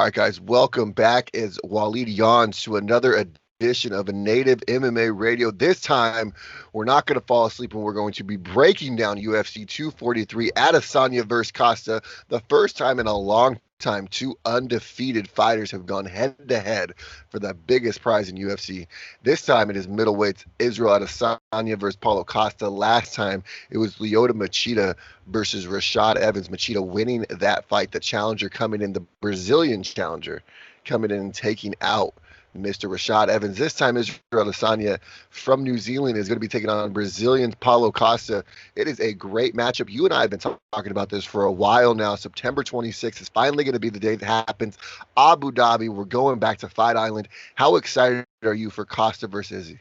All right, guys, welcome back as Waleed yawns to another edition of a Native MMA Radio. This time, we're not going to fall asleep and we're going to be breaking down UFC 243 Adesanya versus Costa. The first time in a long time, two undefeated fighters have gone head-to-head for the biggest prize in UFC. This time, it is middleweights Israel Adesanya versus Paulo Costa. Last time, it was Lyoto Machida versus Rashad Evans. Machida winning that fight. The challenger coming in, the Brazilian challenger coming in and taking out Mr. Rashad Evans. This time, Israel Adesanya from New Zealand is going to be taking on Brazilian Paulo Costa. It is a great matchup. You and I have been talking about this for a while now. September 26th is finally going to be the day that happens. Abu Dhabi. We're going back to Fight Island. How excited are you for Costa versus Izzy?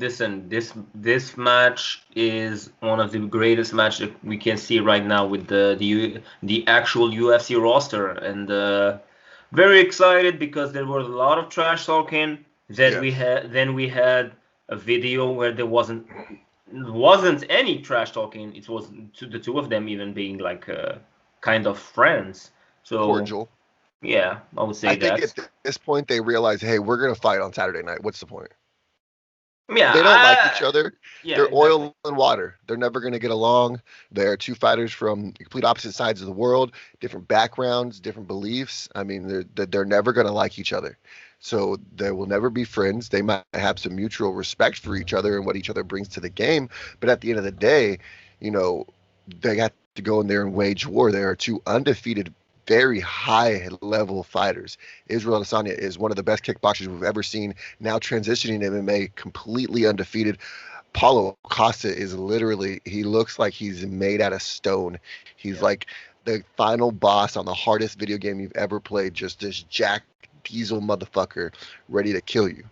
Listen, this match is one of the greatest matches that we can see right now with the actual UFC roster, and very excited because there was a lot of trash talking. Then we had a video where there wasn't any trash talking. It was the two of them even being like kind of friends. So cordial. Yeah, I would say I think at this point they realize, hey, we're gonna fight on Saturday night. What's the point? Yeah, they don't like each other. Yeah, They're exactly. oil and water. They're never going to get along. They're two fighters from complete opposite sides of the world, different backgrounds, different beliefs. I mean, they're never going to like each other. So they will never be friends. They might have some mutual respect for each other and what each other brings to the game. But at the end of the day, they got to go in there and wage war. There are two undefeated, very high level fighters. Israel Adesanya is one of the best kickboxers we've ever seen, now transitioning to MMA, completely undefeated. Paulo Costa is literally, he looks like he's made out of stone. He's like the final boss on the hardest video game you've ever played, just this Jack Diesel motherfucker ready to kill you.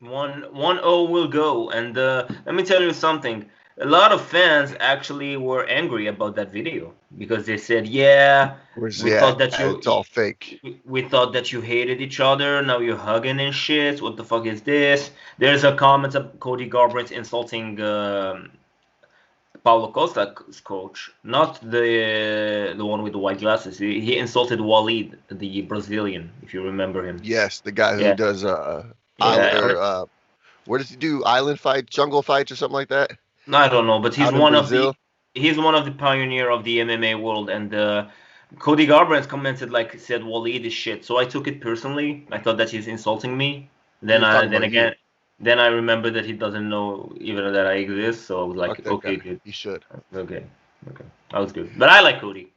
1-0 will go, and let me tell you something. A lot of fans actually were angry about that video because they said, thought that it's all fake. We thought that you hated each other. Now you're hugging and shit. What the fuck is this? There's a comment of Cody Garbrandt insulting Paulo Costa's coach, not the one with the white glasses. He insulted Waleed, the Brazilian, if you remember him. Yes, the guy who does where does he do island fights, jungle fights, or something like that? I don't know, but he's one of the pioneer of the MMA world, and Cody Garbrandt commented said Waleed is shit. So I took it personally. I thought that he's insulting me. Then I remembered that he doesn't know even that I exist. So I was like, okay, good. He should. Okay, that was good. But I like Cody.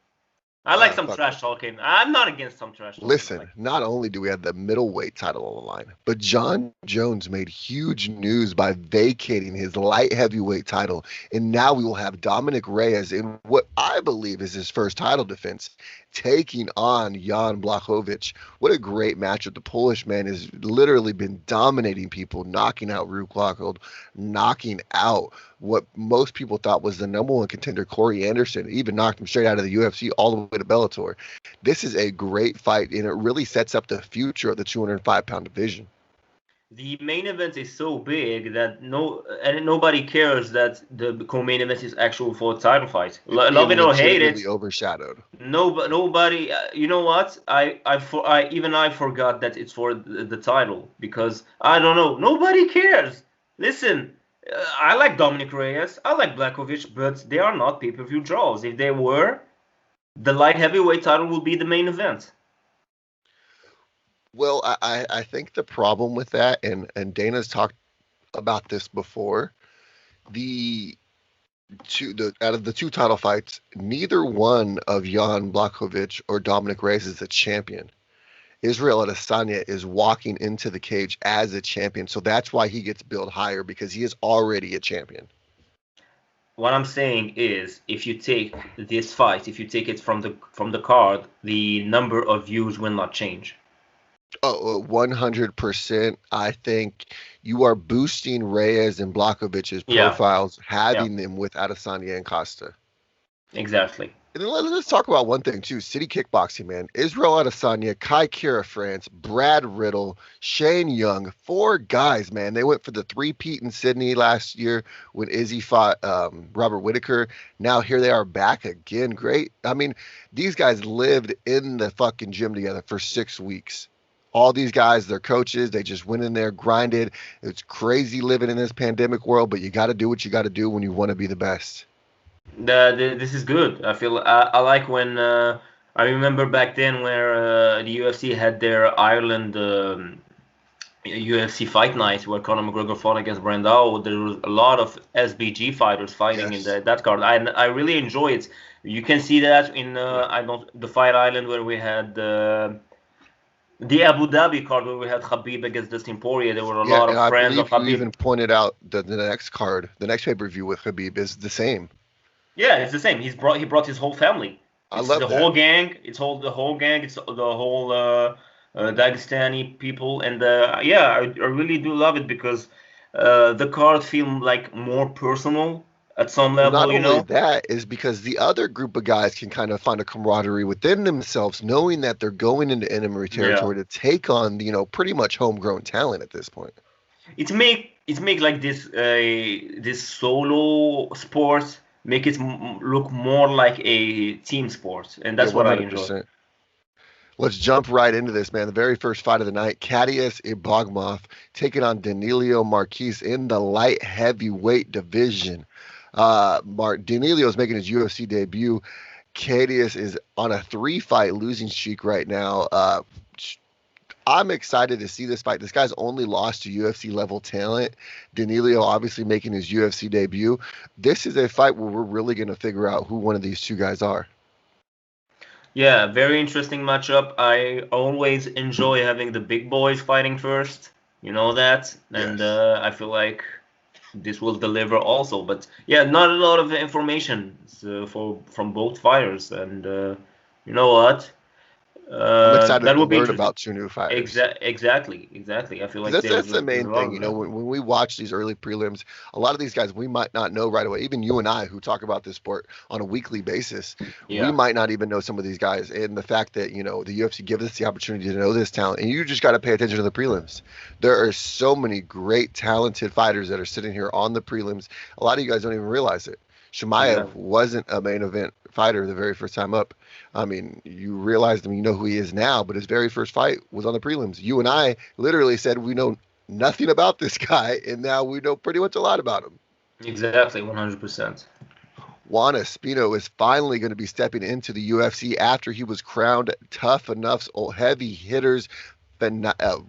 I like some trash talking. I'm not against some trash talking. Listen, not only do we have the middleweight title on the line, but John Jones made huge news by vacating his light heavyweight title. And now we will have Dominic Reyes in what I believe is his first title defense, taking on Jan Blachowicz. What a great matchup. The Polish man has literally been dominating people, knocking out Rook Lockhold, knocking out what most people thought was the number one contender, Corey Anderson, even knocked him straight out of the UFC all the way to Bellator. This is a great fight, and it really sets up the future of the 205-pound division. The main event is so big that nobody cares that the co-main event is actual for a title fight. Love it or hate it, overshadowed. Nobody. You know what? I forgot that it's for the title because I don't know. Nobody cares. Listen. I like Dominic Reyes, I like Blachowicz, but they are not pay-per-view draws. If they were, the light heavyweight title would be the main event. Well, I think the problem with that, and Dana's talked about this before, out of the two title fights, neither one of Jan Blachowicz or Dominic Reyes is a champion. Israel Adesanya is walking into the cage as a champion, so that's why he gets billed higher, because he is already a champion. What I'm saying is, if you take this fight, if you take it from the card, the number of views will not change. Oh, 100%. I think you are boosting Reyes and Blachowicz's profiles, having them with Adesanya and Costa. Exactly. And then let's talk about one thing too. City kickboxing, man. Israel Adesanya, Kai Kira France, Brad Riddle, Shane Young, 4 guys, man. They went for the three-peat in Sydney last year when Izzy fought Robert Whitaker. Now here they are back again. Great. I mean, these guys lived in the fucking gym together for 6 weeks. All these guys, they're coaches. They just went in there, grinded. It's crazy living in this pandemic world, but you got to do what you got to do when you want to be the best. This is good. I like when I remember back then where the UFC had their Ireland UFC fight night where Conor McGregor fought against Brandao. There was a lot of SBG fighters fighting in Yes. that card. I really enjoy it. You can see that in I don't the Fight Island where we had the Abu Dhabi card where we had Khabib against Dustin Poirier. There were a Yeah, lot and of I friends of believe you Khabib. even pointed out that the next card, the next pay-per-view with Khabib is the same. Yeah, it's the same. He brought his whole family. I It's the love whole that. gang. The whole gang. It's the whole Dagestani people, and yeah, I really do love it because the card feel like more personal at some Well, not level, you only know. that is because the other group of guys can kind of find a camaraderie within themselves, knowing that they're going into enemy Yeah, territory to take on, pretty much homegrown talent at this point. it make like this solo sport make it look more like a team sport, and Yeah, that's what I enjoy. 100%. Let's jump right into this, man. The very first fight of the night, Kadius Ibagmov taking on Danilo Marquez in the light heavyweight division. Danilo is making his UFC debut. Cadius is on a 3-fight losing streak right now. I'm excited to see this fight. This guy's only lost to UFC level talent. Danilo obviously making his UFC debut. This is a fight where we're really going to figure out who one of these two guys are. Yeah, very interesting matchup. I always enjoy having the big boys fighting first. You know that, and Yes. I feel like this will deliver also. But yeah, not a lot of information for from both fighters, and you know what? I'm excited That to will be learn interesting. about two new fighters. Exactly. I feel Because like that's the there's main a lot thing, of them. when we watch these early prelims, a lot of these guys we might not know right away. Even you and I, who talk about this sport on a weekly basis, we Yeah, might not even know some of these guys. And the fact that the UFC gives us the opportunity to know this talent, and you just got to pay attention to the prelims. There are so many great, talented fighters that are sitting here on the prelims. A lot of you guys don't even realize it. Shemaev exactly. wasn't a main event fighter the very first time up. I mean, you realize him, you know who he is now, but his very first fight was on the prelims. You and I literally said we know nothing about this guy, and now we know pretty much a lot about him. Exactly, 100%. Juan Espino is finally going to be stepping into the UFC after he was crowned tough enough's heavy hitters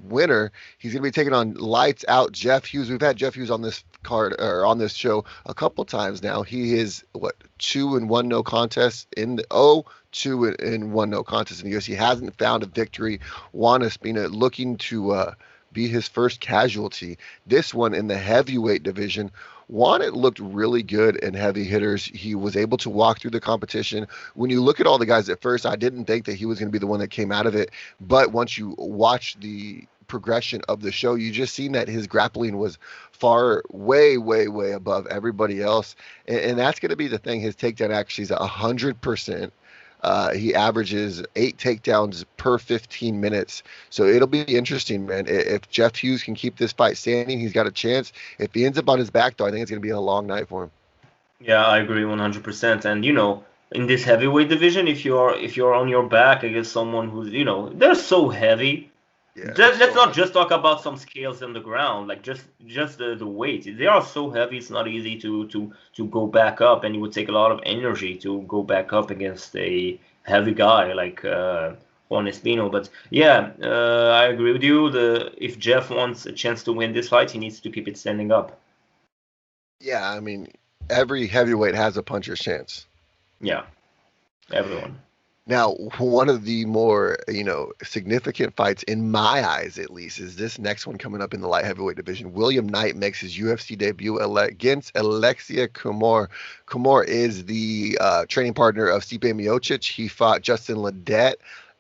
winner. He's going to be taking on lights out Jeff Hughes. We've had Jeff Hughes on this card or on this show a couple times now. He is 2-1 no contest in the 2-1 no contest in the UFC. He hasn't found a victory. Juan Espino looking to be his first casualty. This one in the heavyweight division. Juan, it looked really good in heavy hitters. He was able to walk through the competition. When you look at all the guys at first, I didn't think that he was going to be the one that came out of it. But once you watch the progression of the show, you just seen that his grappling was far, way, way, way above everybody else. And that's going to be the thing. His takedown actually is 100%. He averages 8 takedowns per 15 minutes. So it'll be interesting, man. If Jeff Hughes can keep this fight standing, he's got a chance. If he ends up on his back, though, I think it's going to be a long night for him. Yeah, I agree 100%. And in this heavyweight division, if you're on your back against someone who's, they're so heavy. Yeah, it's Let's so not hard. just talk about some scales in the ground, like just the weight. They are so heavy, it's not easy to go back up, and it would take a lot of energy to go back up against a heavy guy like Juan Espino. But yeah, I agree with you. If Jeff wants a chance to win this fight, he needs to keep it standing up. Yeah, I mean, every heavyweight has a puncher's chance. Yeah, everyone. Now, one of the more, significant fights in my eyes, at least, is this next one coming up in the light heavyweight division. William Knight makes his UFC debut against Alexia Kumar. Kumar is the training partner of Stipe Miocic. He fought Justin Ledet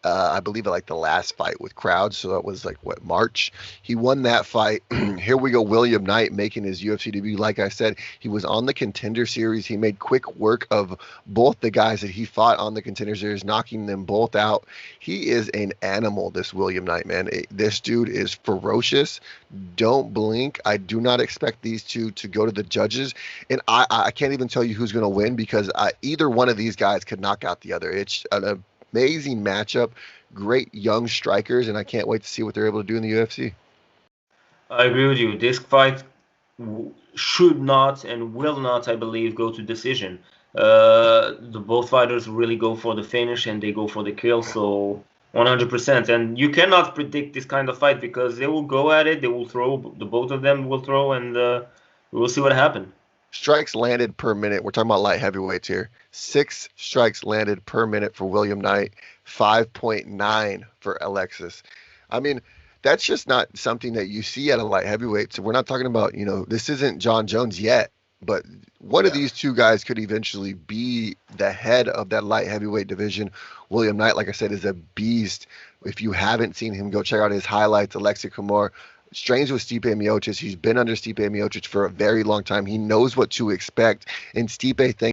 I believe, like the last fight with crowds. So that was like what, March. He won that fight. Here we go, William Knight making his UFC debut. Like I said, he was on the Contender Series. He made quick work of both the guys that he fought on the Contender Series, knocking them both out. He is an animal, this William Knight, man. This dude is ferocious. Don't blink. I do not expect these two to go to the judges, and I can't even tell you who's going to win, because either one of these guys could knock out the other. It's an amazing matchup, great young strikers, and I can't wait to see what they're able to do in the UFC. I agree with you. This fight should not and will not, I believe, go to decision. The both fighters really go for the finish and they go for the kill, so 100%. And you cannot predict this kind of fight because they will go at it, they will throw, the both of them will throw, and we will see what happens. Strikes landed per minute. We're talking about light heavyweights here. 6 strikes landed per minute for William Knight, 5.9 for Alexis. I mean, that's just not something that you see at a light heavyweight. So we're not talking about, this isn't John Jones yet, but one of these two guys could eventually be the head of that light heavyweight division. William Knight, like I said, is a beast. If you haven't seen him, go check out his highlights. Alexei Kumar strains with Stipe Miocic. He's been under Stipe Miocic for a very long time. He knows what to expect. And Stipe thinks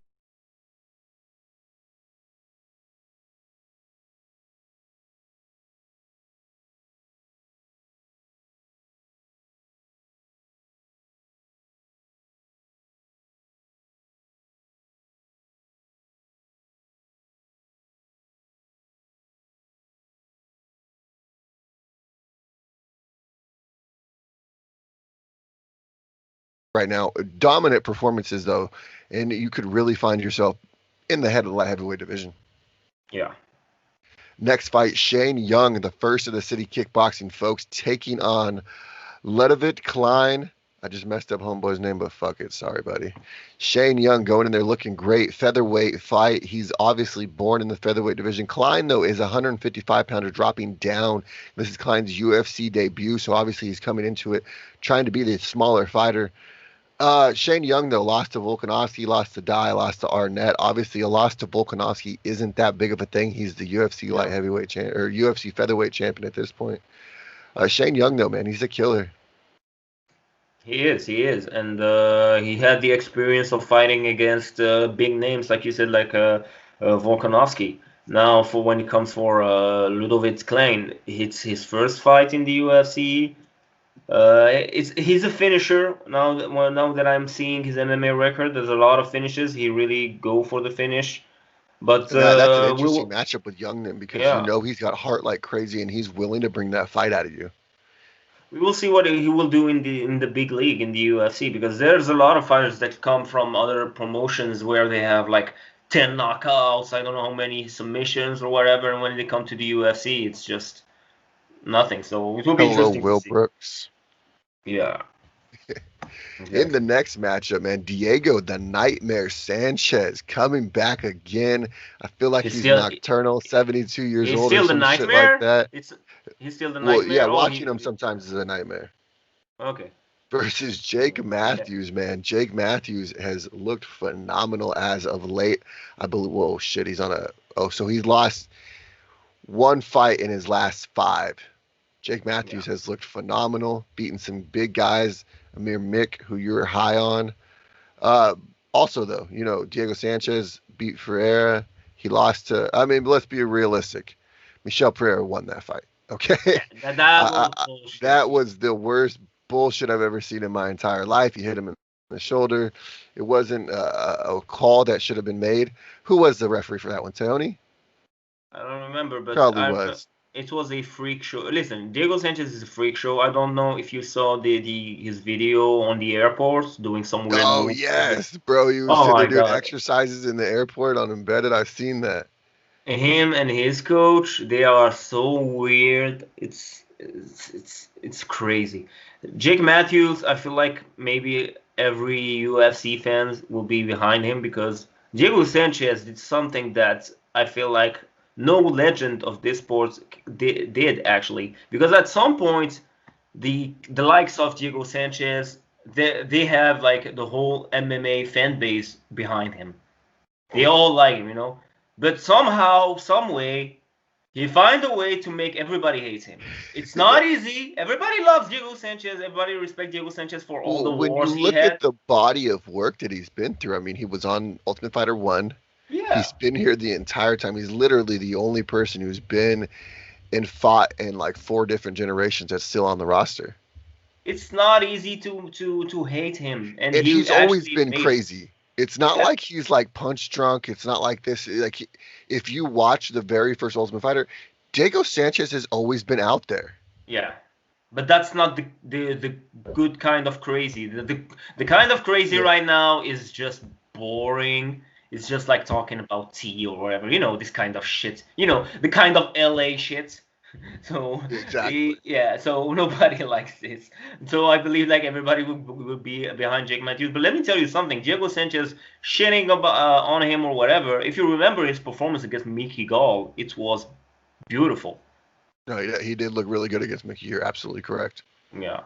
right now, dominant performances, though, and you could really find yourself in the head of the light heavyweight division. Yeah. Next fight, Shane Young, the first of the City Kickboxing folks, taking on Ludovic Klein. I just messed up homeboy's name, but fuck it. Sorry, buddy. Shane Young going in there looking great. Featherweight fight. He's obviously born in the featherweight division. Klein, though, is a 155-pounder dropping down. This is Klein's UFC debut, so obviously he's coming into it trying to be the smaller fighter. Shane Young, though, lost to Volkanovski, lost to Dye, lost to Arnett. Obviously, a loss to Volkanovski isn't that big of a thing. He's the UFC light heavyweight or UFC featherweight champion at this point. Shane Young, though, man, he's a killer. He is, and he had the experience of fighting against big names, like you said, like Volkanovski. Now, for when it comes for Ludovic Klein, it's his first fight in the UFC. He's a finisher. Now that I'm seeing his MMA record, there's a lot of finishes. He really go for the finish. But that's an interesting matchup with Youngman because he's got heart like crazy and he's willing to bring that fight out of you. We will see what he will do in the big league in the UFC, because there's a lot of fighters that come from other promotions where they have like 10 knockouts, I don't know how many submissions or whatever, and when they come to the UFC, it's just nothing. So it will be interesting. Will Brooks. Yeah. Okay. In the next matchup, man, Diego the Nightmare Sanchez coming back again. I feel like he's nocturnal, 72 years old, still or some the nightmare? Shit like that. He's still the nightmare. Well, yeah, watching him sometimes is a nightmare. Okay. Versus Jake Matthews, man. Jake Matthews has looked phenomenal as of late. I believe. Whoa, shit! He's on a. Oh, so he's lost one fight in his last 5. Jake Matthews has looked phenomenal, beating some big guys. Amir Mick, who you're high on. Also, though, Diego Sanchez beat Ferreira. He lost to. I mean, let's be realistic. Michel Pereira won that fight. Okay, that was the worst bullshit I've ever seen in my entire life. He hit him in the shoulder. It wasn't a call that should have been made. Who was the referee for that one? Tony? I don't remember, but probably was. It was a freak show. Listen, Diego Sanchez is a freak show. I don't know if you saw his video on the airport doing some weird. Oh yes, bro! You was sitting there doing exercises in the airport on embedded. I've seen that. Him and his coach, they are so weird. It's crazy. Jake Matthews, I feel like maybe every UFC fans will be behind him, because Diego Sanchez did something that I feel like no legend of this sport did actually. Because at some point, the likes of Diego Sanchez, they have like the whole MMA fan base behind him. They all like him, But somehow, some way, He find a way to make everybody hate him. It's not easy. Everybody loves Diego Sanchez. Everybody respects Diego Sanchez for all the Well, when you wars he look at had. the body of work that he's been through, I mean, he was on Ultimate Fighter 1. Yeah, He's been here the entire time. He's literally the only person who's been and fought in like 4 different generations that's still on the roster. it's not easy to hate him, and And he he's always actually been made it. crazy. It's not Yeah, like he's like punch drunk. It's not like this. Like if you watch the very first Ultimate Fighter, Diego Sanchez has always been out there. yeah. But that's not the good kind of crazy. The kind of crazy Yeah, right now is just boring. It's just like talking about tea or whatever. This kind of shit. The kind of LA shit. So exactly. yeah, so nobody likes this. So I believe like everybody would be behind Jake Matthews. But let me tell you something. Diego Sanchez shitting on him or whatever. If you remember his performance against Mickey Gall, it was beautiful. No, he did look really good against Mickey. You're absolutely correct. Yeah.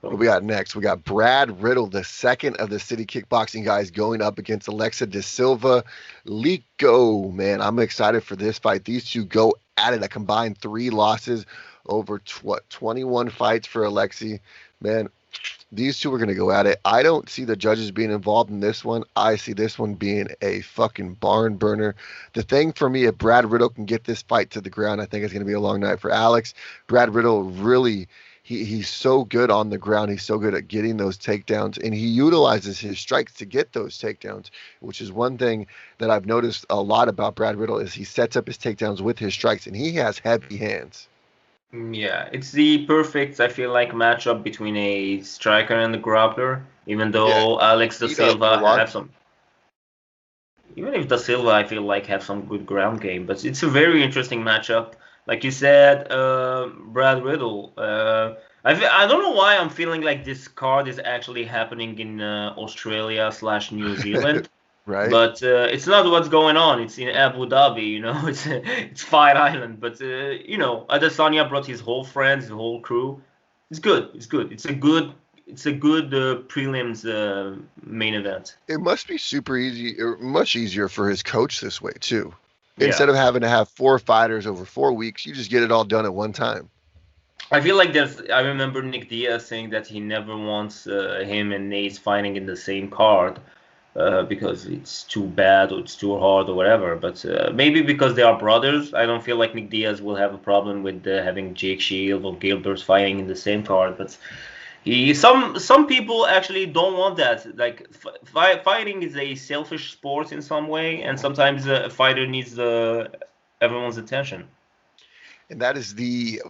What So we got next? We got Brad Riddle, the second of the City Kickboxing guys, going up against Alexa De Silva. Lico, man, I'm excited for this fight. These two go at it. A combined 3 losses over 21 fights for Alexi. Man, these two are going to go at it. I don't see the judges being involved in this one. I see this one being a fucking barn burner. The thing for me, if Brad Riddle can get this fight to the ground, I think it's going to be a long night for Alex. Brad Riddle really, he's so good on the ground. He's so good at getting those takedowns, and he utilizes his strikes to get those takedowns, which is one thing that I've noticed a lot about Brad Riddle is he sets up his takedowns with his strikes, and he has heavy hands. yeah, it's the perfect, I feel like, matchup between a striker and a grappler. Even Yeah, though Alex da eat up, Silva have Milwaukee. some, even if da Silva, I feel like have some good ground game, but it's a very interesting matchup. Like you said, Brad Riddle. I don't know why I'm feeling like this card is actually happening in Australia/New Zealand. Right? But it's not what's going on. It's in Abu Dhabi. It's Fight Island. But Adesanya brought his whole friends, his whole crew. It's good. It's good. It's a good prelims main event. It must be super easy, or much easier for his coach this way too. Yeah, Instead of having to have 4 fighters over 4 weeks, you just get it all done at one time. I feel like there's. I remember Nick Diaz saying that he never wants him and Nate fighting in the same card. Because it's too bad or it's too hard or whatever. But maybe because they are brothers, I don't feel like Nick Diaz will have a problem with having Jake Shield or Gilbert fighting in the same card. But some people actually don't want that. Like fighting is a selfish sport in some way, and sometimes a fighter needs everyone's attention. And that is the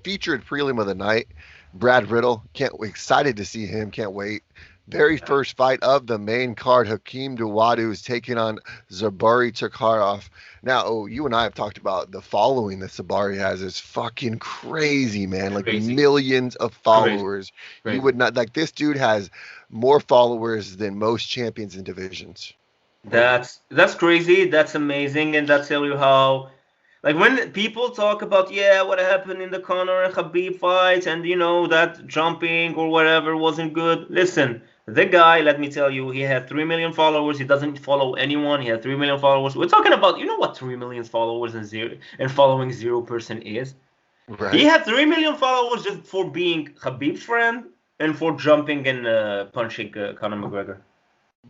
featured prelim of the night. Brad Riddle, excited to see him. Can't wait. Very first fight of the main card, Hakeem Dawodu is taking on Zabari Takharov. Now, you and I have talked about the following that Zabari has is fucking crazy, man. Like Crazy, millions of crazy, followers. You crazy. would not like this dude has more followers than most champions in divisions. That's crazy. That's amazing, and that tell you how. Like when people talk about what happened in the Conor and Khabib fight, and that jumping or whatever wasn't good. Listen, the guy, let me tell you, he had 3 million followers. He doesn't follow anyone. He had 3 million followers. We're talking about what 3 million followers and following 0% is. He Right? had 3 million followers just for being Khabib's friend and for jumping and punching Conor McGregor.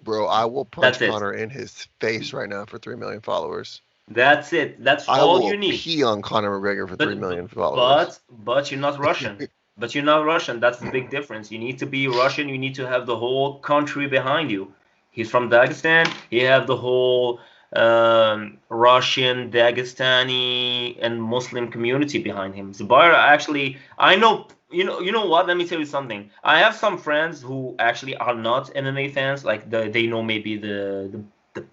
Bro, I will punch That's it. Connor in his face right now for 3 million followers. That's it. That's I all you will need. pee on Conor McGregor for 3 But million followers. but you're not Russian. But you're not Russian. That's the big difference. You need to be Russian. You need to have the whole country behind you. He's from Dagestan. You have the whole Russian, Dagestani, and Muslim community behind him. Zubair actually, I know. You know what? Let me tell you something. I have some friends who actually are not MMA fans. Like they know maybe the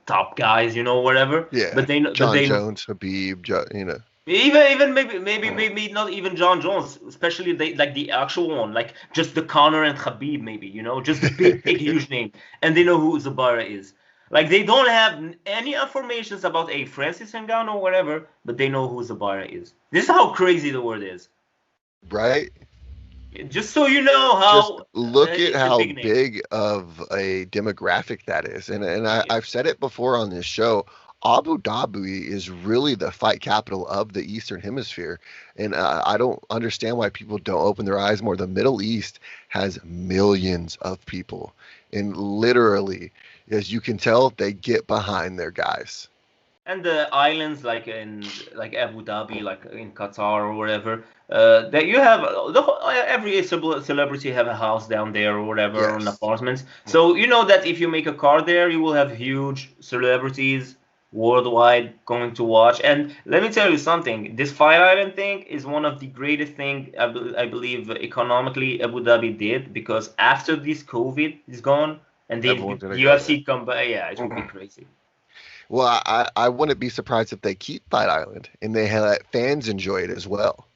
top guys, whatever. Yeah. But they know, but John they Jones, Habib, even maybe not even John Jones, especially like the actual one, like just the Conor and Khabib, maybe just the big huge name, and they know who Zabara is. Like they don't have any information about a Francis Ngannou or whatever, but they know who Zabara is. This is how crazy the world is. right? Just so you know Just how look at it's a how big name. big of a demographic that is. And Yeah, I've said it before on this show. Abu Dhabi is really the fight capital of the Eastern Hemisphere. And I don't understand why people don't open their eyes more. The Middle East has millions of people. And literally, as you can tell, they get behind their guys. And the islands like Abu Dhabi, like in Qatar or whatever, that you have every celebrity have a house down there or whatever, or an Yes. apartment. So you know that if you make a car there, you will have huge celebrities worldwide going to watch. And let me tell you something, this Fight Island thing is one of the greatest thing I believe economically Abu Dhabi did, because after this COVID is gone and the Everyone's going to go there. UFC come back, yeah, it will be crazy. Well, I wouldn't be surprised if they keep Fight Island and they let fans enjoy it as well.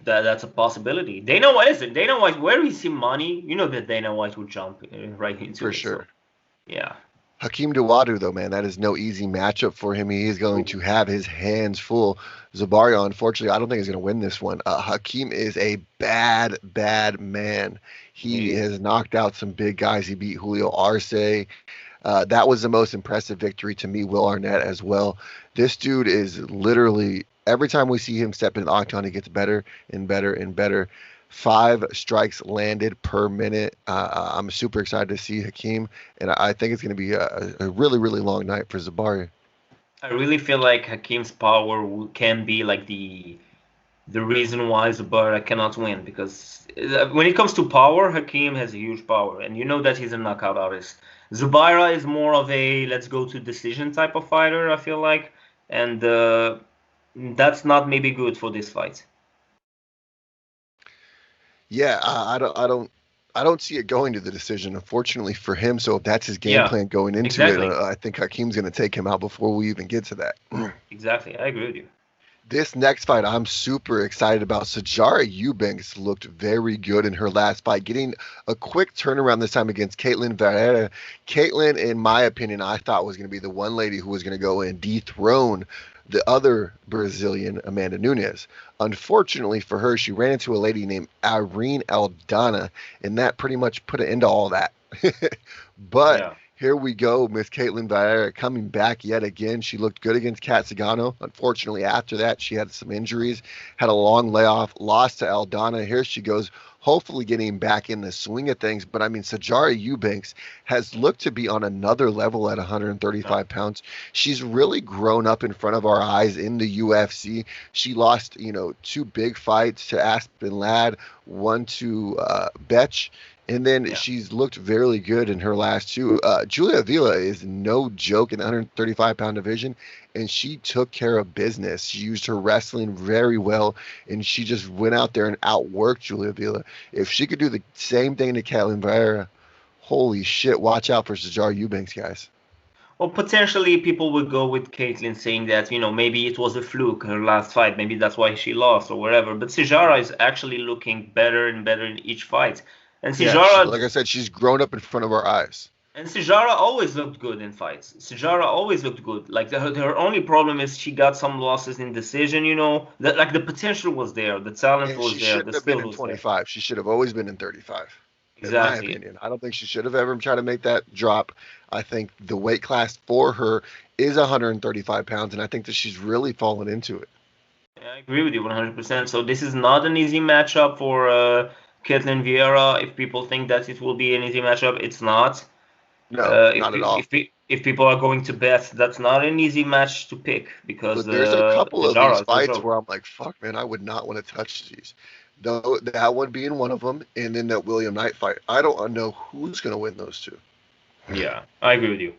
That's a possibility. Dana White, listen, Dana White, where he see money, you know that Dana White would jump right into For it. So sure. yeah, Hakeem Dawadu, though, man, that is no easy matchup for him. He is going to have his hands full. Zabaria, unfortunately, I don't think he's going to win this one. Hakeem is a bad, bad man. He has knocked out some big guys. He beat Julio Arce. That was the most impressive victory to me. Will Arnett as well. This dude is literally, every time we see him step in the octagon, he gets better and better and better. 5 strikes landed per minute. I'm super excited to see Hakeem, and I think it's going to be a really, really long night for Zabari. I really feel like Hakeem's power can be like the reason why Zabara cannot win, because when it comes to power, Hakeem has a huge power, and you know that he's a knockout artist. Zubaira is more of a let's go to decision type of fighter, I feel like, and that's not maybe good for this fight. Yeah, I don't see it going to the decision, unfortunately for him. So if that's his game Yeah, plan going into it, exactly. I think Hakeem's going to take him out before we even get to that. Exactly. I agree with you. This next fight, I'm super excited about. Sajara Eubanks looked very good in her last fight, getting a quick turnaround this time against Caitlin Varela. Caitlin, in my opinion, I thought was going to be the one lady who was going to go and dethrone the other Brazilian, Amanda Nunes. Unfortunately for her, she ran into a lady named Irene Aldana, and that pretty much put an end to all that. But Yeah. here we go, Miss Caitlin Vieira coming back yet again. She looked good against Kat Zagano. Unfortunately, after that, she had some injuries, had a long layoff, lost to Aldana. Here she goes, hopefully getting back in the swing of things. But I mean, Sajara Eubanks has looked to be on another level at 135 pounds. She's really grown up in front of our eyes in the UFC. She lost, 2 big fights to Aspen Ladd, one to Betch. And then she's looked very good in her last 2. Julia Villa is no joke in the 135-pound division, and she took care of business. She used her wrestling very well, and she just went out there and outworked Julia Villa. If she could do the same thing to Caitlin Vieira, holy shit, watch out for Sajara Eubanks, guys. Well, potentially people would go with Caitlyn saying that, maybe it was a fluke, her last fight. Maybe that's why she lost or whatever. But Sijara is actually looking better and better in each fight. And Yeah, Sijara like I said, she's grown up in front of our eyes. and Sijara always looked good in fights. Sijara always looked good. Like her only problem is she got some losses in decision. That like the potential was there, the talent And was she there, the shouldn't have been skill in was there. 25. She should have always been in 35, in my Exactly. opinion. I don't think she should have ever tried to make that drop. I think the weight class for her is 135 pounds, and I think that she's really fallen into it. Yeah, I agree with you 100%. So this is not an easy matchup for Caitlin Vieira. If people think that it will be an easy matchup, it's not. No, not at all. If people are going to bet, that's not an easy match to pick because But there's a couple of these Sijara is no fights joke. where I'm like, fuck, man, I would not want to touch these. Though that one being one of them, and then that William Knight fight. I don't know who's going to win those 2. Yeah, I agree with you.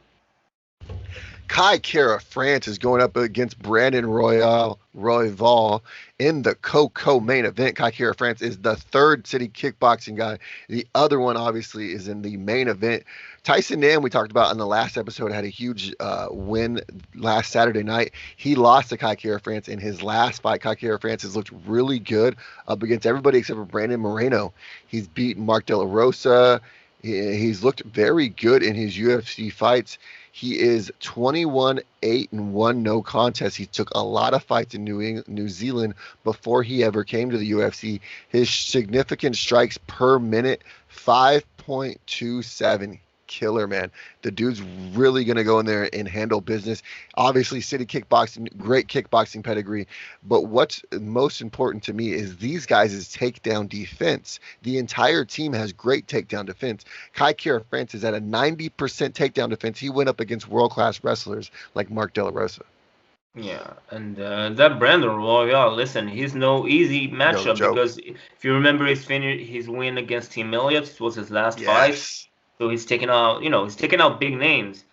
Kai Kara France is going up against Brandon Royval in the co-main event. Kai Kara France is the third city kickboxing guy. The other one, obviously, is in the main event. Tyson Nam, we talked about in the last episode, had a huge win last Saturday night. He lost to Kai Kara France in his last fight. Kai Kara France has looked really good up against everybody except for Brandon Moreno. He's beaten Mark De La Rosa. He's looked very good in his UFC fights. He is 21-8-1 no contest. He took a lot of fights in New Zealand before he ever came to the UFC. His significant strikes per minute, 5.27. killer, man. The dude's really going to go in there and handle business. Obviously, City Kickboxing, great kickboxing pedigree. But what's most important to me is these guys' takedown defense. The entire team has great takedown defense. Kai Kira France is at a 90% takedown defense. He went up against world-class wrestlers like Mark De La Rosa. Yeah, and that Brandon Royal, listen, he's no easy No matchup joke. because if you remember his win against Tim Elliott, it was his last fight. Yes. So he's taking out, big names.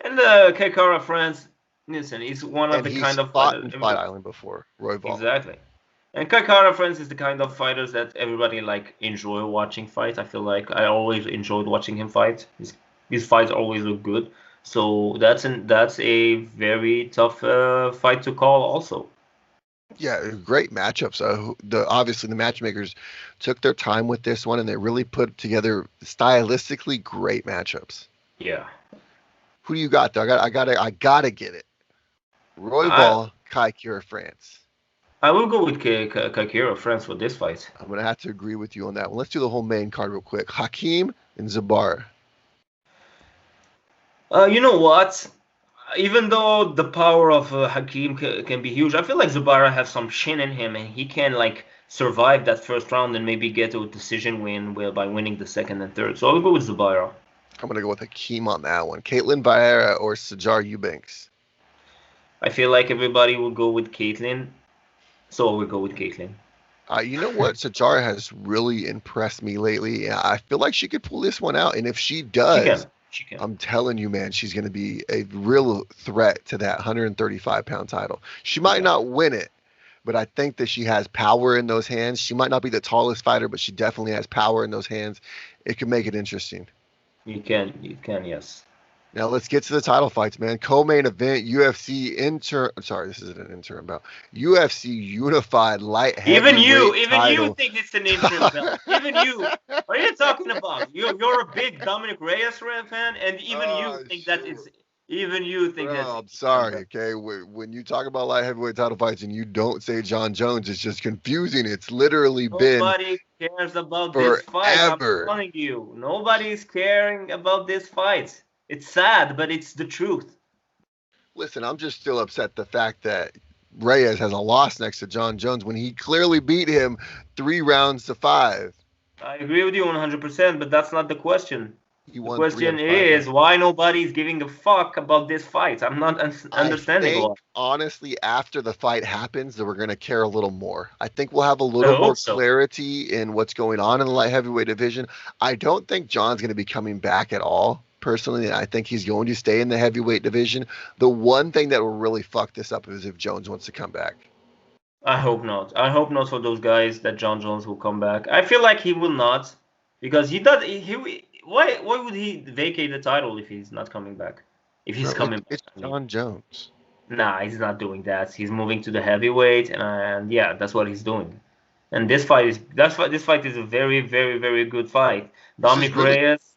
And Kaikara France, listen, he's one of And the he's kind of fought fighters. in Fight Island before, Roy Ball. Exactly. And Kaikara France is the kind of fighters that everybody like enjoy watching fight. I feel like I always enjoyed watching him fight. His fights always look good. So that's a very tough fight to call also. Yeah, great matchup. So obviously the matchmakers took their time with this one, and they really put together stylistically great matchups. Yeah. Who do you got though? I gotta get it. Roy Ball, Kai Kira France. I will go with Kaikira France for this fight. I'm gonna have to agree with you on that one. Let's do the whole main card real quick. Hakeem and Zabara. You know what? Even though the power of Hakim can be huge, I feel like Zabara has some shin in him, and he can like survive that first round and maybe get a decision win by winning the second and third. So I'll go with Zabara. I'm gonna go with Hakeem on that one. Caitlin Vieira or Sajar Eubanks. I feel like everybody will go with Caitlin, so I will go with Caitlin. You know what? Sajar has really impressed me lately. I feel like she could pull this one out, and if she does, She can. I'm telling you, man, she's going to be a real threat to that 135-pound title. She might not win it, but I think that she has power in those hands. She might not be the tallest fighter, but she definitely has power in those hands. It could make it interesting. You can, yes. Now let's get to the title fights, man. Co-main event, UFC Sorry, this isn't an interim belt. UFC Unified Light Heavyweight Even you think it's an interim belt. Even you. What are you talking about? You're a big Dominic Reyes fan, and even you think that it's. Even you think that. I'm sorry, okay? When you talk about light heavyweight title fights and you don't say John Jones, it's just confusing. It's literally Nobody cares about forever. This fight. I'm telling you, nobody's caring about this fight. It's sad, but it's the truth. Listen, I'm just still upset the fact that Reyes has a loss next to John Jones when he clearly beat him 3 rounds to 5. I agree with you 100%, but that's not the question. The question is why nobody's giving a fuck about this fight. I'm not understanding. I think, honestly, after the fight happens, that we're going to care a little more. I think we'll have a little more clarity in what's going on in the light heavyweight division. I don't think John's going to be coming back at all. Personally, I think he's going to stay in the heavyweight division. The one thing that will really fuck this up is if Jones wants to come back. I hope not. I hope not for those guys that John Jones will come back. I feel like he will not, because he does. Why would he vacate the title if he's not coming back? If he's coming back, it's John Jones. Nah, he's not doing that. He's moving to the heavyweight, and yeah, that's what he's doing. And this fight is a very, very, very good fight. Dominic Reyes.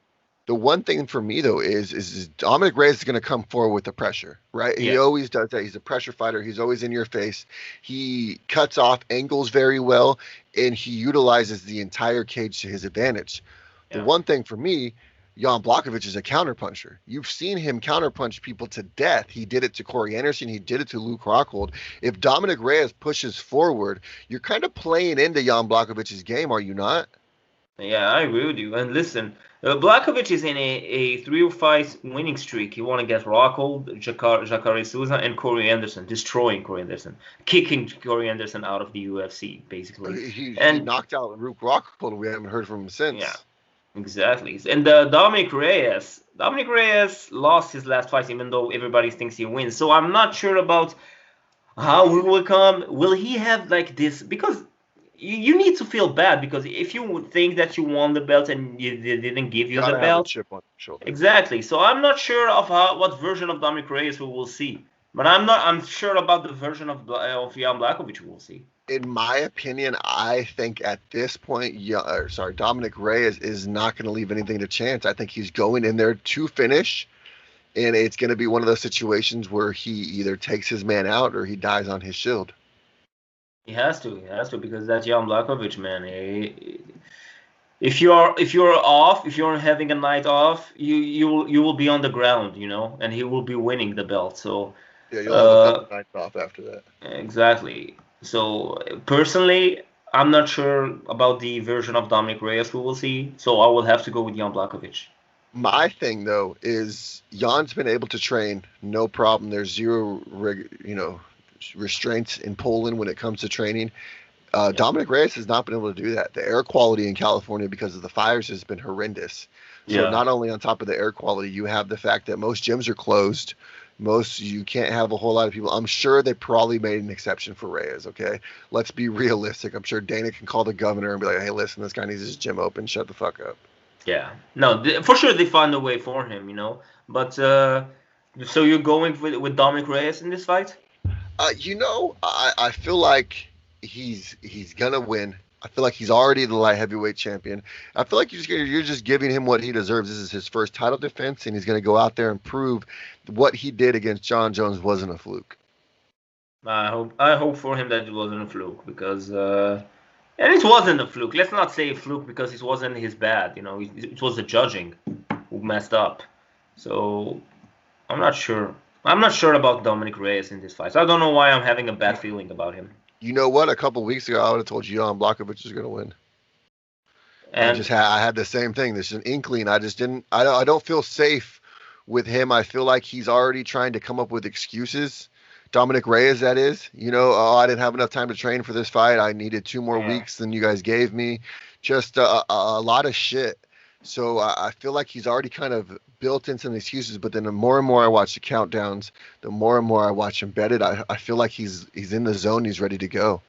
The one thing for me, though, is Dominic Reyes is going to come forward with the pressure, right? Yeah. He always does that. He's a pressure fighter. He's always in your face. He cuts off angles very well, and he utilizes the entire cage to his advantage. Yeah. The one thing for me, Jan Blachowicz is a counterpuncher. You've seen him counterpunch people to death. He did it to Corey Anderson. He did it to Luke Rockhold. If Dominic Reyes pushes forward, you're kind of playing into Jan Blachowicz's game, are you not? Yeah, I agree with you. And listen, Blachowicz is in a 3-5 winning streak. He won against Rockhold, Jacare Souza, and Corey Anderson, destroying Corey Anderson, kicking Corey Anderson out of the UFC, basically. He knocked out Luke Rockhold. We haven't heard from him since. Yeah, exactly. And Dominic Reyes lost his last fight, even though everybody thinks he wins. So I'm not sure about how he will come. Will he have like this? Because you need to feel bad, because if you think that you won the belt and they didn't give you the belt, chip on your shoulder. Exactly. So I'm not sure of what version of Dominic Reyes we will see, but I'm sure about the version of Jan Blachowicz we will see. In my opinion, I think at this point, Dominic Reyes is not going to leave anything to chance. I think he's going in there to finish, and it's going to be one of those situations where he either takes his man out or he dies on his shield. He has to, because that's Jan Blachowicz, man. if you're having a night off, you will be on the ground, and he will be winning the belt. So Yeah, you'll have a uh, couple nights off after that. exactly. So personally, I'm not sure about the version of Dominic Reyes we will see. So I will have to go with Jan Blachowicz. My thing though is Jan's been able to train, no problem. There's zero, restraints in Poland when it comes to training. Dominic Reyes has not been able to do that. The air quality in California because of the fires has been horrendous. So Yeah. not only on top of the air quality, you have the fact that most gyms are closed. You can't have a whole lot of people. I'm sure they probably made an exception for Reyes. Okay, let's be realistic. I'm sure Dana can call the governor and be like, "Hey, listen, this guy needs his gym open. Shut the fuck up." Yeah. No, for sure they find a way for him. But so you're going with Dominic Reyes in this fight? I feel like he's gonna win. I feel like he's already the light heavyweight champion. I feel like you're just giving him what he deserves. This is his first title defense, and he's gonna go out there and prove what he did against John Jones wasn't a fluke. I hope for him that it wasn't a fluke because and it wasn't a fluke. Let's not say a fluke because it wasn't his bad. It was the judging who messed up. So I'm not sure. I'm not sure about Dominic Reyes in this fight. So I don't know why I'm having a bad feeling about him. You know what? A couple weeks ago, I would have told you Jan Blachowicz was gonna win. And I had the same thing. There's an inkling. I just didn't. I don't feel safe with him. I feel like he's already trying to come up with excuses. Dominic Reyes, that is. Oh, I didn't have enough time to train for this fight. I needed 2 more weeks than you guys gave me. Just a lot of shit. So I feel like he's already kind of built in some excuses. But then the more and more I watch the countdowns, the more and more I watch him bet it. I feel like he's in the zone. He's ready to go.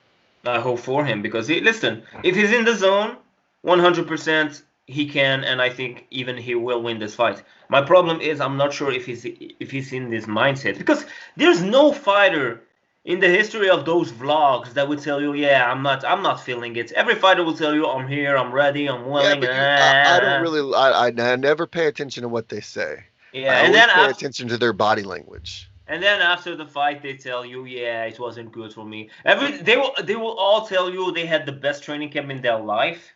I hope for him because listen, if he's in the zone, 100% he can, and I think even he will win this fight. My problem is I'm not sure if he's in this mindset because there's no fighter in the history of those vlogs that would tell you, yeah, I'm not feeling it. Every fighter will tell you, I'm here, I'm ready, I'm willing. Yeah, but I don't really. I never pay attention to what they say. Yeah, I and always then pay attention to their body language. And then after the fight, they tell you, yeah, it wasn't good for me. They will all tell you they had the best training camp in their life,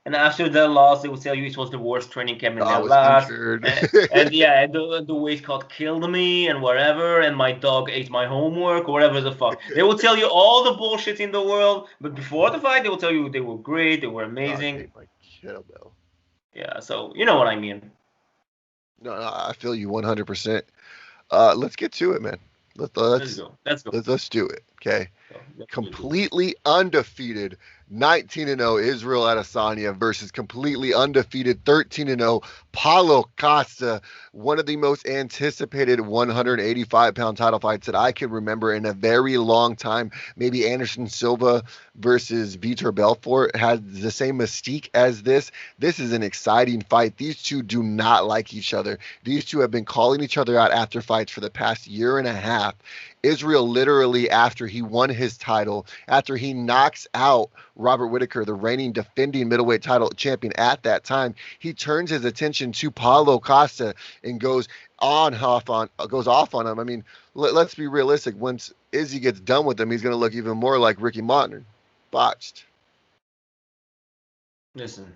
and after their loss, they will tell you it was the worst training camp in I their was life. injured. And yeah, and the weight cut killed me and whatever, and my dog ate my homework or whatever the fuck. They will tell you all the bullshit in the world, but before the fight, they will tell you they were great, they were Dog amazing. ate my kettlebell. Yeah, so you know what I mean. No, I feel you 100%. Let's get to it, man. Let's go. Let's do it. Okay. Let's Completely undefeated 19-0 Israel Adesanya versus completely undefeated 13-0 Paulo Costa, one of the most anticipated 185-pound title fights that I can remember in a very long time. Maybe Anderson Silva versus Vitor Belfort has the same mystique as this. This is an exciting fight. These two do not like each other. These two have been calling each other out after fights for the past year and a half. Israel literally, after he won his title, after he knocks out Robert Whittaker, the reigning defending middleweight title champion at that time, he turns his attention to Paulo Costa and goes off on him. I mean, let's be realistic. Once Izzy gets done with him, he's going to look even more like Ricky Martin. Botched. Listen,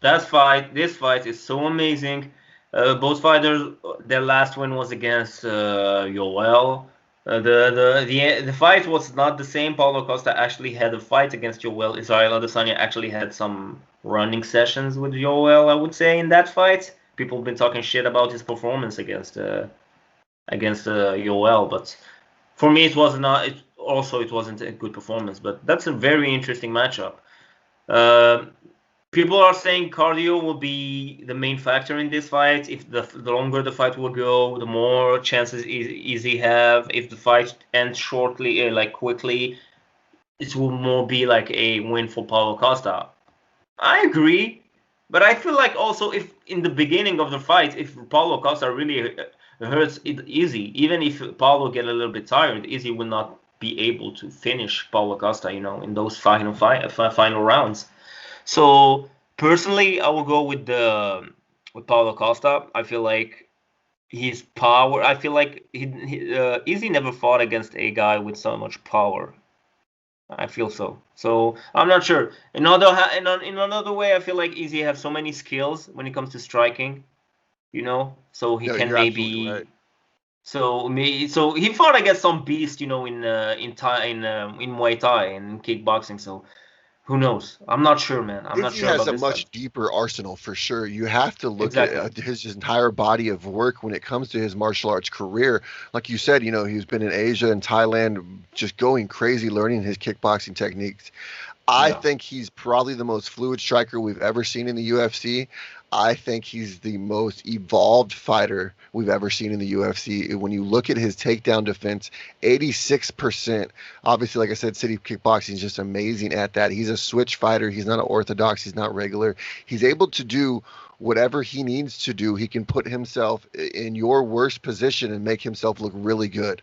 this fight is so amazing. Both fighters, their last win was against Yoel. The fight was not the same. Paulo Costa actually had a fight against Yoel. Israel Adesanya actually had some running sessions with Yoel, I would say, in that fight. People have been talking shit about his performance against Yoel, but for me it was not. It wasn't a good performance. But that's a very interesting matchup. People are saying cardio will be the main factor in this fight. If the longer the fight will go, the more chances Izzy have. If the fight ends shortly, like quickly, it will more be like a win for Paulo Costa. I agree, but I feel like also if in the beginning of the fight, if Paulo Costa really hurts it Izzy, even if Paulo get a little bit tired, Izzy will not be able to finish Paulo Costa, in those final rounds. So personally, I will go with Paulo Costa. I feel like his power. I feel like Izzy never fought against a guy with so much power. I feel so. So I'm not sure. In another way, I feel like Easy have so many skills when it comes to striking. So he No, can you're absolutely right. maybe. So he fought against some beast, in Muay Thai and in kickboxing. So who knows? I'm not sure, man. I'm not Izzy sure has about a this guy. much deeper arsenal for sure. You have to look at Exactly. his entire body of work when it comes to his martial arts career. Like you said, he's been in Asia and Thailand, just going crazy, learning his kickboxing techniques. I Yeah. think he's probably the most fluid striker we've ever seen in the UFC. I think he's the most evolved fighter we've ever seen in the UFC. When you look at his takedown defense, 86%. Obviously, like I said, City Kickboxing is just amazing at that. He's a switch fighter. He's not an orthodox. He's not regular. He's able to do whatever he needs to do. He can put himself in your worst position and make himself look really good.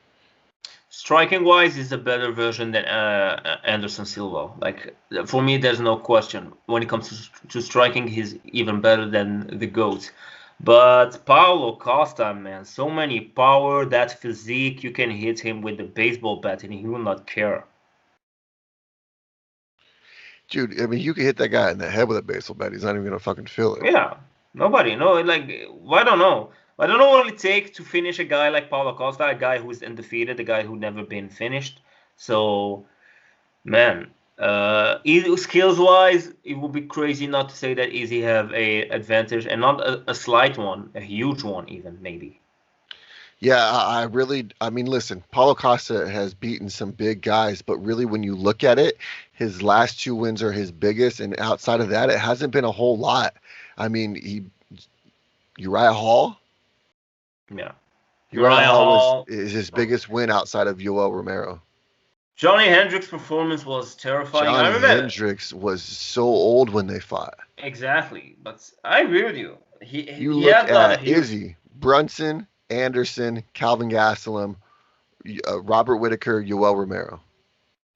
Striking wise, is a better version than Anderson Silva. Like for me, there's no question. When it comes to striking, he's even better than the GOAT. But Paulo Costa, man, so many power, that physique, you can hit him with a baseball bat and he will not care. Dude, I mean, you can hit that guy in the head with a baseball bat. He's not even going to fucking feel it. Yeah, nobody. No, like I don't know. I don't know what it takes to finish a guy like Paulo Costa, a guy who's undefeated, a guy who never been finished. So man, skills wise, it would be crazy not to say that Easy have a advantage, and not a slight one, a huge one even maybe. Yeah, I mean, listen, Paulo Costa has beaten some big guys, but really, when you look at it, his last two wins are his biggest, and outside of that, it hasn't been a whole lot. I mean, Uriah Hall, Yeah, Uriah Uriah Hall Hall. is his biggest win outside of Yoel Romero. Johnny Hendricks' performance was terrifying. I Johnny remember Hendricks was so old when they fought. exactly, but I agree with you. He You he look has got a at huge. Izzy, Brunson, Anderson, Calvin Gastelum, Robert Whitaker, Yoel Romero.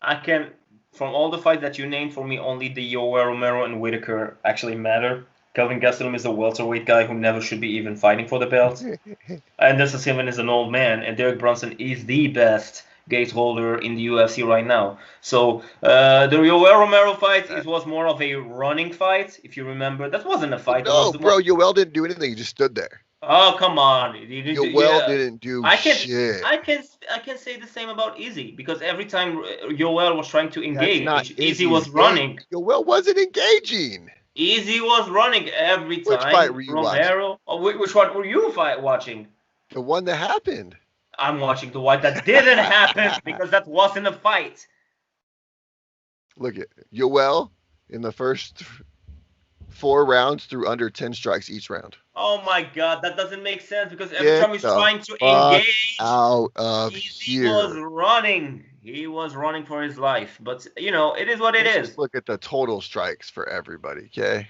I can from all the fights that you named for me, only the Yoel Romero and Whitaker actually matter. Kelvin Gastelum is a welterweight guy who never should be even fighting for the belt. Anderson Silva is an old man, and Derek Brunson is the best gate holder in the UFC right now. So the Yoel Romero fight, it was more of a running fight, if you remember. That wasn't a fight. That was No, the one. bro, Yoel didn't do anything. He just stood there. Oh come on! Yoel Yeah, didn't do I can shit. I can say the same about Izzy because every time Yoel was trying to That's not engage, Izzy Izzy's was game. running. Yoel wasn't engaging. Easy was running every Which fight time. were you watching? Romero. Oh, which one were you watching? The one that happened. I'm watching the one that didn't happen because that wasn't a fight. Look at Yoel in the first 4 rounds threw under 10 strikes each round. Oh my god, that doesn't make sense because every Get time he's the trying to fuck engage, out of Easy was here. running. He was running for his life. But it is what it Let's is. just look at the total strikes for everybody, okay?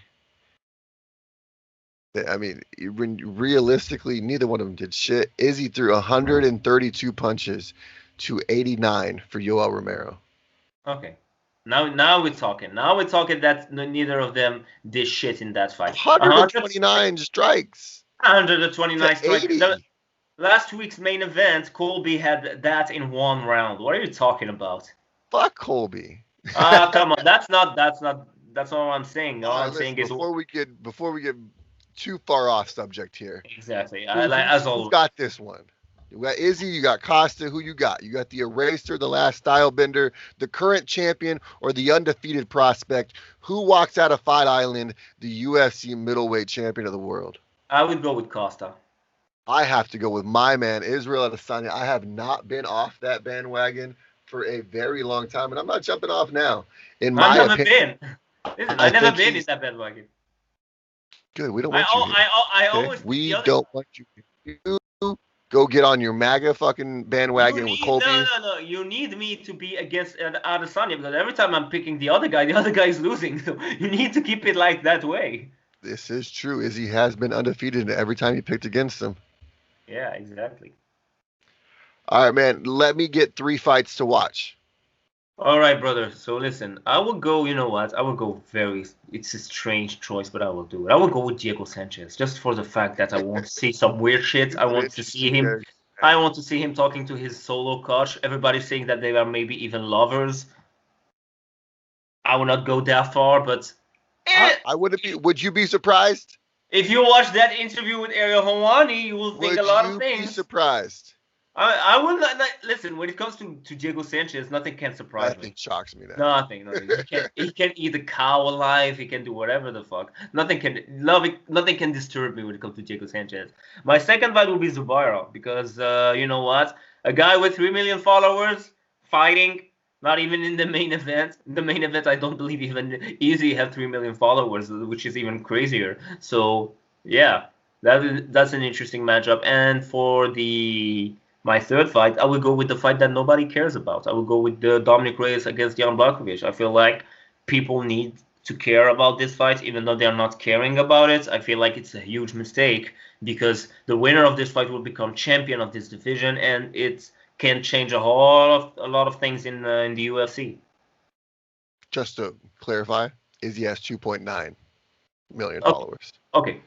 I mean, realistically, neither one of them did shit. Izzy threw 132 punches to 89 for Yoel Romero. Okay. Now we're talking. Now we're talking that neither of them did shit in that fight. 129 strikes 129 to strikes. 80. Last week's main event, Colby had that in one round. What are you talking about? Fuck Colby. Come on. That's not what I'm saying. All All right, I'm saying listen. is Before we get too far off subject here, exactly. As who's always. got this one? You got Izzy, you got Costa. Who you got? You got the eraser, the last style bender, the current champion, or the undefeated prospect? Who walks out of Fight Island, the UFC middleweight champion of the world? I would go with Costa. I have to go with my man, Israel Adesanya. I have not been off that bandwagon for a very long time, and I'm not jumping off now. In I've my never opinion, been. Listen, I I've never think been in he's that bandwagon. good. We don't want you here. I Okay? always pick the We other. don't want you here. You go get on your MAGA fucking bandwagon with Colby. No. You need me to be against Adesanya because every time I'm picking the other guy is losing. So you need to keep it like that way. This is true. Izzy has been undefeated every time he picked against him. Yeah, exactly. All right, man. Let me get 3 fights to watch. All right, brother. So listen, I will go. You know what? I will go very. It's a strange choice, but I will do it. I will go with Diego Sanchez just for the fact that I want to see some weird shit. I He's an want to see interesting him. character. I want to see him talking to his solo coach. Everybody's saying that they are maybe even lovers. I will not go that far, but I wouldn't be. Would you be surprised? if you watch that interview with Ariel Helwani, you will think Would a lot of you be things. surprised? I would not listen. When it comes to Diego Sanchez, nothing can surprise me. Nothing shocks me now. Nothing. He can eat a cow alive. He can do whatever the fuck. Nothing can disturb me when it comes to Diego Sanchez. My second fight will be Zubaira because you know what? A guy with 3 million followers fighting, not even in the main event. In the main event, I don't believe even Easy have 3 million followers, which is even crazier. So yeah, that's an interesting matchup. And for my third fight, I will go with the fight that nobody cares about. I will go with the Dominic Reyes against Jan Blachowicz. I feel like people need to care about this fight, even though they're not caring about it. I feel like it's a huge mistake because the winner of this fight will become champion of this division, and it can change a lot of things in the UFC. Just to clarify, Izzy has 2.9 million followers. Okay.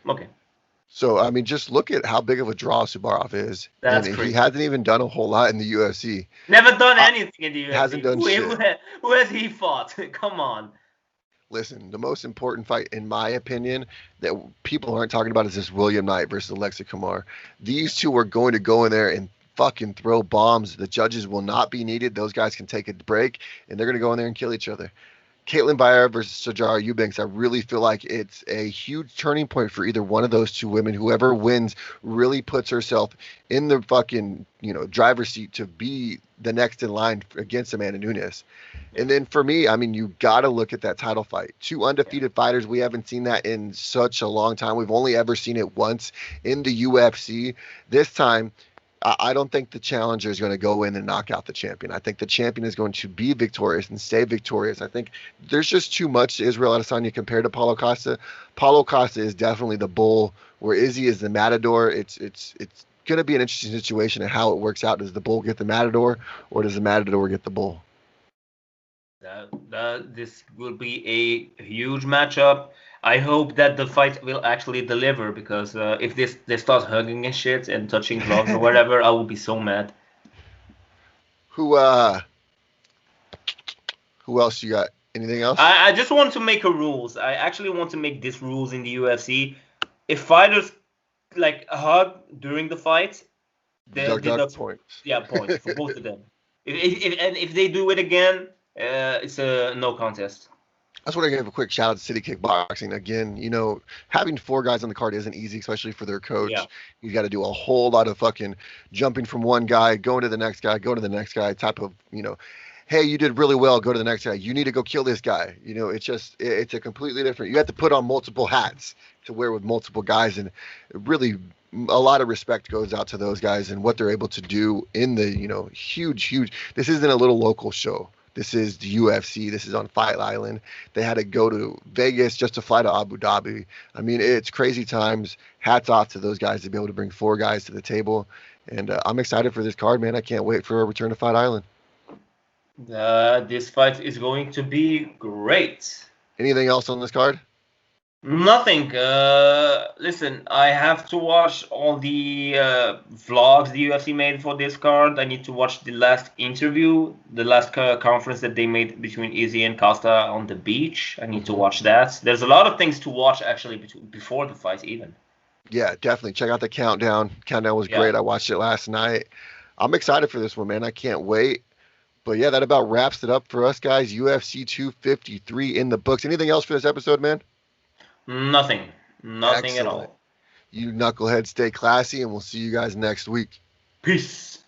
So, I mean, just look at how big of a draw Subarov is. That's and crazy. He hasn't even done a whole lot in the UFC. Never done anything in the UFC. Hasn't done shit. Who has he fought? Come on. Listen, the most important fight, in my opinion, that people aren't talking about is this William Knight versus Alexa Kumar. These two are going to go in there and fucking throw bombs. The judges will not be needed. Those guys can take a break, and they're going to go in there and kill each other. Caitlin Bayer versus Sijara Eubanks, I really feel like it's a huge turning point for either one of those two women. Whoever wins really puts herself in the fucking, driver's seat to be the next in line against Amanda Nunes. And then for me, I mean, you got to look at that title fight. Two undefeated fighters. We haven't seen that in such a long time. We've only ever seen it once in the UFC. This time, I don't think the challenger is going to go in and knock out the champion. I think the champion is going to be victorious and stay victorious. I think there's just too much to Israel Adesanya compared to Paulo Costa. Paulo Costa is definitely the bull, where Izzy is the matador. It's going to be an interesting situation and how it works out. Does the bull get the matador, or does the matador get the bull? This will be a huge matchup. I hope that the fight will actually deliver, because if they start hugging and shit and touching gloves or whatever, I will be so mad. Who else you got? Anything else? I just want to make a rules. I actually want to make this rules in the UFC. If fighters like hug during the fight, they deduct points. Yeah, points for both of them. If they do it again, it's a no contest. I just want to give a quick shout out to City Kickboxing. Again, having 4 guys on the card isn't easy, especially for their coach. Yeah. You got to do a whole lot of fucking jumping from one guy, going to the next guy, type of, hey, you did really well, go to the next guy. You need to go kill this guy. It's a completely different, you have to put on multiple hats to wear with multiple guys. And really a lot of respect goes out to those guys and what they're able to do in the, huge, this isn't a little local show. This is the UFC. This is on Fight Island. They had to go to Vegas just to fly to Abu Dhabi. I mean, it's crazy times. Hats off to those guys to be able to bring 4 guys to the table. And I'm excited for this card, man. I can't wait for a return to Fight Island. This fight is going to be great. Anything else on this card? Nothing. Listen, I have to watch all the vlogs the UFC made for this card. I need to watch the last interview, the last conference that they made between Izzy and Costa on the beach. I need to watch that. There's a lot of things to watch, actually, before the fight even. Yeah, definitely. Check out the countdown. Countdown was great. I watched it last night. I'm excited for this one, man. I can't wait. But yeah, that about wraps it up for us, guys. UFC 253 in the books. Anything else for this episode, man? Nothing Excellent. At all. You knuckleheads stay classy, and we'll see you guys next week. Peace.